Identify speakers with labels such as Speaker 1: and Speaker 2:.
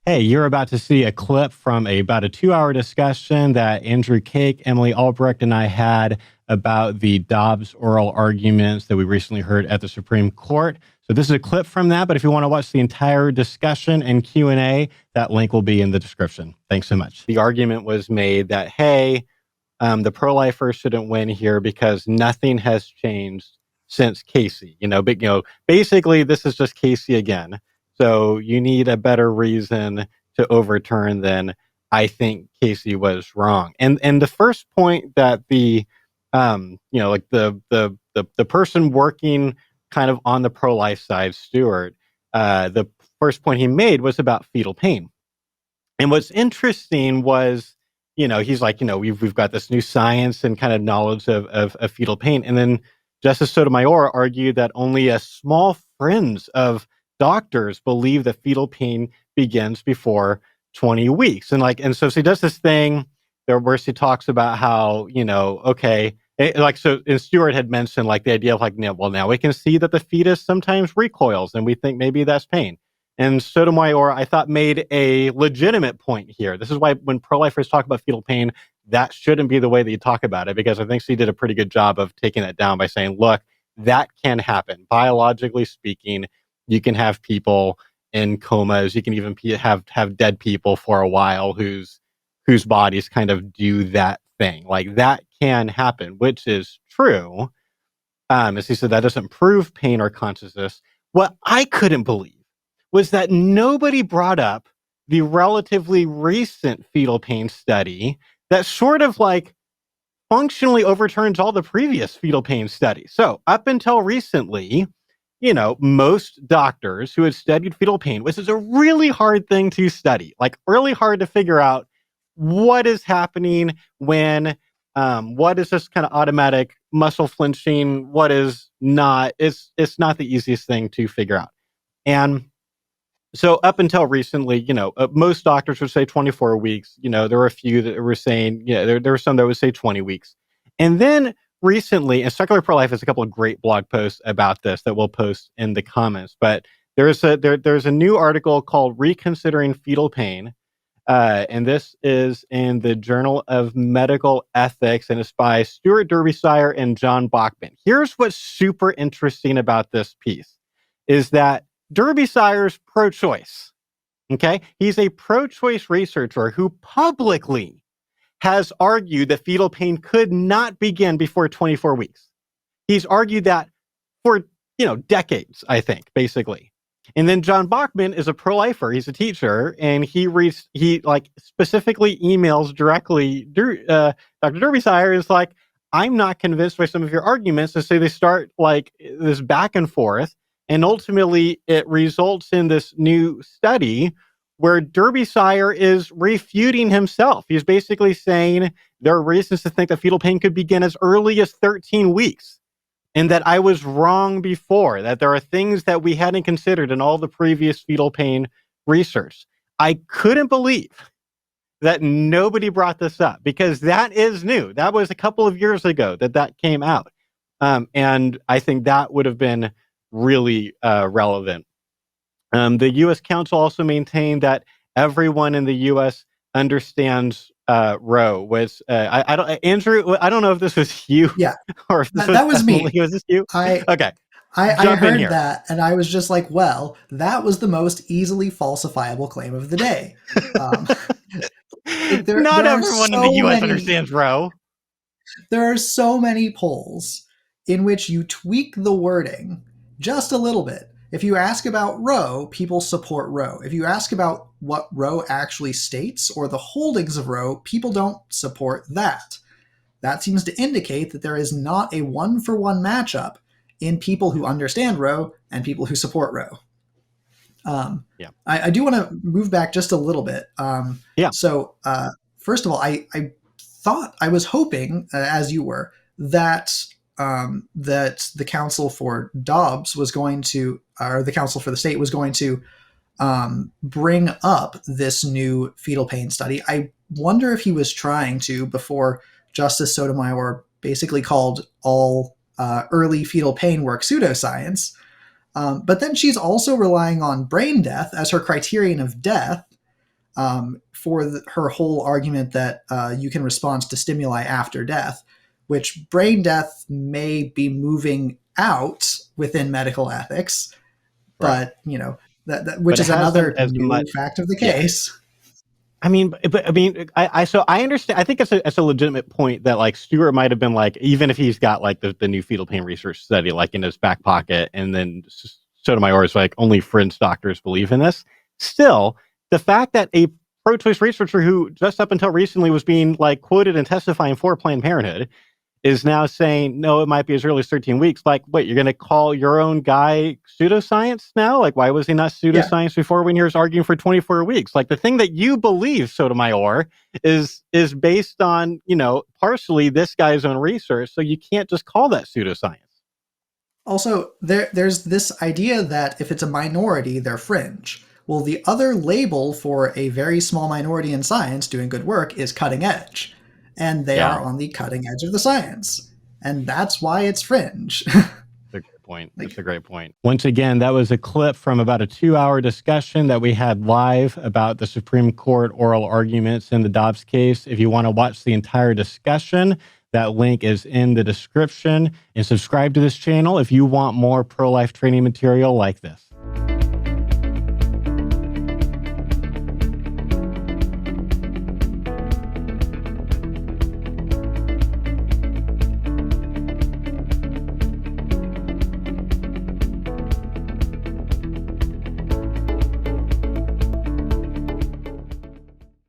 Speaker 1: Hey, you're about to see a clip from about a 2-hour discussion that Andrew Cake, Emily Albrecht, and I had about the Dobbs oral arguments that we recently heard at the Supreme Court. So this is a clip from that, but if you want to watch the entire discussion and Q&A, that link will be in the description. Thanks so much. The argument was made that, hey, the pro-lifers shouldn't win here because nothing has changed since Casey. Basically, this is just Casey again. So you need a better reason to overturn than I think Casey was wrong. And the first point that the person working kind of on the pro-life side, Stewart, the first point he made was about fetal pain. And what's interesting was, he's like, we've got this new science and kind of knowledge of fetal pain. And then Justice Sotomayor argued that only a small fringe of doctors believe that fetal pain begins before 20 weeks. And so she does this thing there where she talks about how, and Stewart had mentioned like the idea of now we can see that the fetus sometimes recoils and we think maybe that's pain. And Sotomayor, I thought, made a legitimate point here. This is why when pro-lifers talk about fetal pain, that shouldn't be the way that you talk about it, because I think she did a pretty good job of taking it down by saying, look, that can happen. Biologically speaking, you can have people in comas. You can even have dead people for a while whose bodies kind of do that thing. Like that can happen, which is true. As he said, that doesn't prove pain or consciousness. What I couldn't believe was that nobody brought up the relatively recent fetal pain study that sort of functionally overturns all the previous fetal pain studies. So up until recently, most doctors who had studied fetal pain, which is a really hard thing to study, really hard to figure out what is happening when, what is just kind of automatic muscle flinching, what is not. It's not the easiest thing to figure out. And so up until recently, most doctors would say 24 weeks. There were a few that were saying, there were some that would say 20 weeks. And then recently, and Secular Pro-Life has a couple of great blog posts about this that we'll post in the comments. But there's a new article called Reconsidering Fetal Pain. And this is in the Journal of Medical Ethics, and it's by Stuart Derbyshire and John Bachman. Here's what's super interesting about this piece is that Derbyshire's pro-choice, okay? He's a pro-choice researcher who publicly has argued that fetal pain could not begin before 24 weeks. He's argued that for, decades, I think, basically. And then John Bachman is a pro-lifer. He's a teacher, and he specifically emails directly. Dr. Derbyshire is like, I'm not convinced by some of your arguments. And so they start this back and forth. And ultimately, it results in this new study where Derbyshire is refuting himself. He's basically saying there are reasons to think that fetal pain could begin as early as 13 weeks. And that I was wrong before, that there are things that we hadn't considered in all the previous fetal pain research. I couldn't believe that nobody brought this up, because that is new. That was a couple of years ago that came out. And I think that would have been really relevant. The U.S. Council also maintained that everyone in the U.S. understands Roe. Andrew, I don't know if this was you.
Speaker 2: Yeah,
Speaker 1: or if
Speaker 2: that was me.
Speaker 1: Was this you? Okay.
Speaker 2: I heard that, and I was just like, well, that was the most easily falsifiable claim of the day.
Speaker 1: Not everyone in the U.S. understands Roe.
Speaker 2: There are so many polls in which you tweak the wording just a little bit. If you ask about Roe, people support Roe. If you ask about what Roe actually states or the holdings of Roe, people don't support that. That seems to indicate that there is not a one-for-one matchup in people who understand Roe and people who support Roe. I do want to move back just a little bit. So first of all, I thought, I was hoping, as you were, that the counsel for Dobbs was going to, or the counsel for the state was going to bring up this new fetal pain study. I wonder if he was trying to before Justice Sotomayor basically called all early fetal pain work pseudoscience. But then she's also relying on brain death as her criterion of death. for her whole argument that you can respond to stimuli after death, which brain death may be moving out within medical ethics, but which is another new fact of the case.
Speaker 1: I mean, so I understand. I think it's a legitimate point that like Stewart might have been like, even if he's got like the new fetal pain research study like in his back pocket, and then Sotomayor is like, only French doctors believe in this. Still, the fact that a pro-choice researcher who just up until recently was being like quoted and testifying for Planned Parenthood is now saying, no, it might be as early as 13 weeks. Like, wait, you're going to call your own guy pseudoscience now? Like, why was he not pseudoscience before when he was arguing for 24 weeks? Like, the thing that you believe, Sotomayor, is based on, partially this guy's own research. So you can't just call that pseudoscience.
Speaker 2: Also, there's this idea that if it's a minority, they're fringe. Well, the other label for a very small minority in science doing good work is cutting edge. And they are on the cutting edge of the science. And that's why it's fringe.
Speaker 1: That's a great point. That's a great point. Once again, that was a clip from about a 2-hour discussion that we had live about the Supreme Court oral arguments in the Dobbs case. If you want to watch the entire discussion, that link is in the description. And subscribe to this channel if you want more pro-life training material like this.